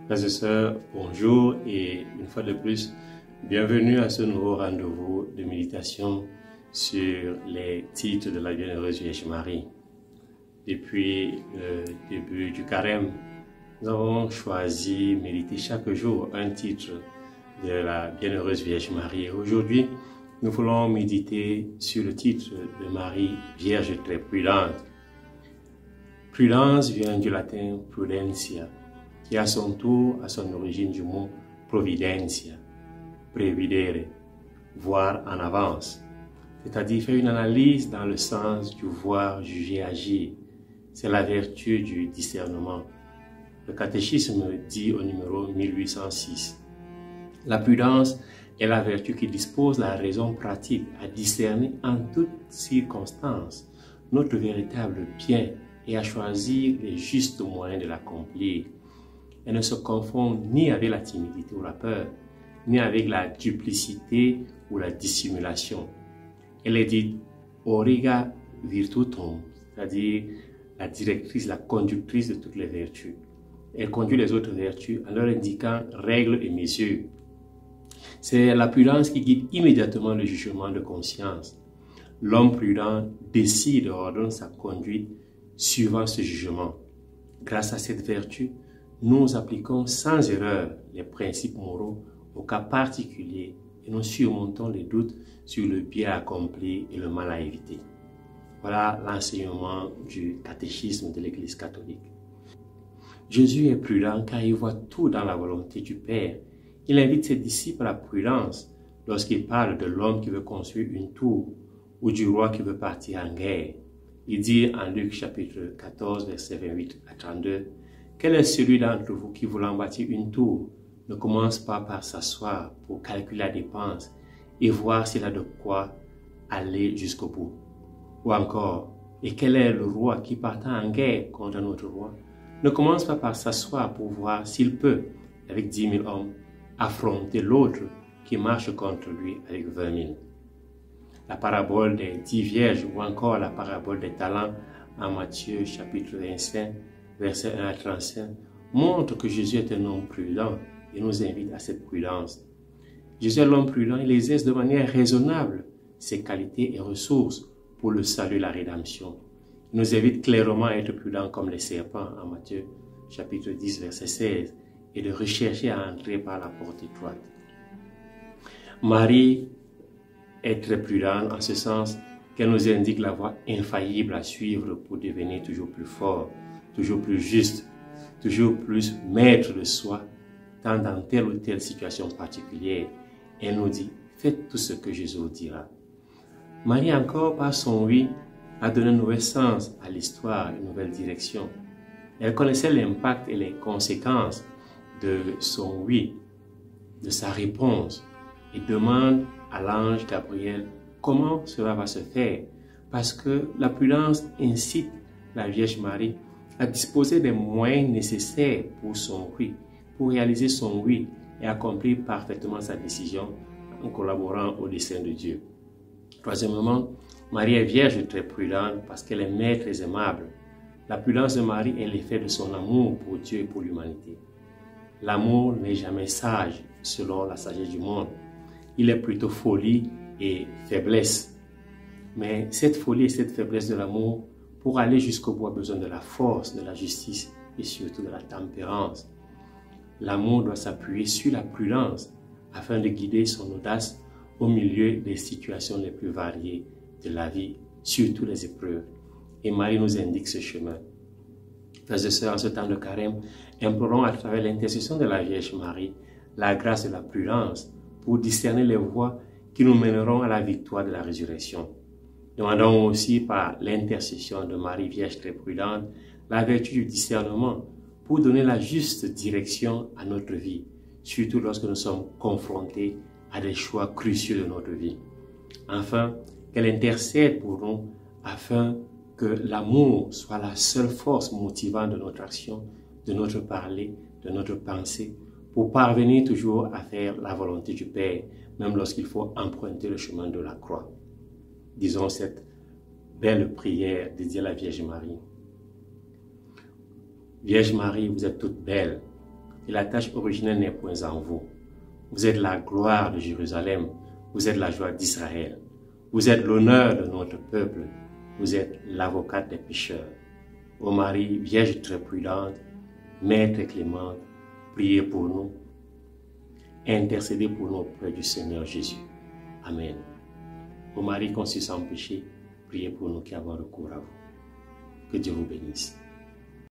Frères et sœurs, bonjour et une fois de plus, bienvenue à ce nouveau rendez-vous de méditation sur les titres de la Bienheureuse Vierge Marie. Depuis le début du carême, nous avons choisi méditer chaque jour un titre de la Bienheureuse Vierge Marie. Aujourd'hui, nous voulons méditer sur le titre de Marie, Vierge très prudente. Prudence vient du latin prudentia, qui à son tour a son origine du mot providentia, previdere, voir en avance, c'est-à-dire faire une analyse dans le sens du voir, juger, agir. C'est la vertu du discernement. Le catéchisme dit au numéro 1806. La prudence est la vertu qui dispose la raison pratique à discerner en toutes circonstances notre véritable bien et à choisir les justes moyens de l'accomplir. Elle ne se confond ni avec la timidité ou la peur, ni avec la duplicité ou la dissimulation. Elle est dite auriga virtutum, c'est-à-dire la directrice, la conductrice de toutes les vertus. Elle conduit les autres vertus en leur indiquant règles et mesures. C'est la prudence qui guide immédiatement le jugement de conscience. L'homme prudent décide et ordonne sa conduite suivant ce jugement. Grâce à cette vertu, nous appliquons sans erreur les principes moraux au cas particulier et nous surmontons les doutes sur le bien accompli et le mal à éviter. Voilà l'enseignement du catéchisme de l'Église catholique. Jésus est prudent car il voit tout dans la volonté du Père. Il invite ses disciples à la prudence lorsqu'il parle de l'homme qui veut construire une tour ou du roi qui veut partir en guerre. Il dit en Luc chapitre 14, versets 28 à 32, « Quel est celui d'entre vous qui, voulant bâtir une tour, ne commence pas par s'asseoir pour calculer la dépense et voir s'il a de quoi aller jusqu'au bout? Ou encore, et quel est le roi qui, partant en guerre contre un autre roi, ne commence pas par s'asseoir pour voir s'il peut, avec 10 000 hommes, affronter l'autre qui marche contre lui avec 20 000. » La parabole des 10 vierges ou encore la parabole des talents en Matthieu chapitre 25, versets 1 à 35, montrent que Jésus est un homme prudent et nous invite à cette prudence. Jésus est l'homme prudent, il exerce de manière raisonnable ses qualités et ressources pour le salut et la rédemption. Il nous invite clairement à être prudents comme les serpents en Matthieu chapitre 10, verset 16 et de rechercher à entrer par la porte étroite. Marie est très prudente en ce sens qu'elle nous indique la voie infaillible à suivre pour devenir toujours plus fort, toujours plus juste, toujours plus maître de soi, tant dans telle ou telle situation particulière. Elle nous dit, faites tout ce que Jésus vous dira. Marie encore, par son oui, a donné un nouvel sens à l'histoire, une nouvelle direction. Elle connaissait l'impact et les conséquences de son oui, de sa réponse, et demande à l'ange Gabriel comment cela va se faire, parce que la prudence incite la Vierge Marie à disposer des moyens nécessaires pour son oui, pour réaliser son oui et accomplir parfaitement sa décision en collaborant au dessein de Dieu. Troisièmement, Marie est vierge très prudente parce qu'elle est mère très aimable. La prudence de Marie est l'effet de son amour pour Dieu et pour l'humanité. L'amour n'est jamais sage selon la sagesse du monde. Il est plutôt folie et faiblesse. Mais cette folie et cette faiblesse de l'amour, pour aller jusqu'au bout, a besoin de la force, de la justice et surtout de la tempérance. L'amour doit s'appuyer sur la prudence afin de guider son audace au milieu des situations les plus variées de la vie, surtout les épreuves. Et Marie nous indique ce chemin. Frères et sœurs, en ce temps de carême, implorons à travers l'intercession de la Vierge Marie la grâce de la prudence pour discerner les voies qui nous mèneront à la victoire de la résurrection. Demandons aussi par l'intercession de Marie Vierge très prudente la vertu du discernement pour donner la juste direction à notre vie, surtout lorsque nous sommes confrontés à des choix cruciaux de notre vie. Enfin, qu'elle intercède pour nous afin que l'amour soit la seule force motivante de notre action, de notre parler, de notre pensée, pour parvenir toujours à faire la volonté du Père, même lorsqu'il faut emprunter le chemin de la croix. Disons cette belle prière dédiée à la Vierge Marie. Vierge Marie, vous êtes toute belle, et la tache originelle n'est point en vous. Vous êtes la gloire de Jérusalem, vous êtes la joie d'Israël, vous êtes l'honneur de notre peuple, vous êtes l'avocate des pécheurs. Ô Marie, Vierge très prudente, Mère très clémente, priez pour nous, intercédez pour nous auprès du Seigneur Jésus. Amen. Ô Marie conçue sans péché, priez pour nous qui avons recours à vous. Que Dieu vous bénisse.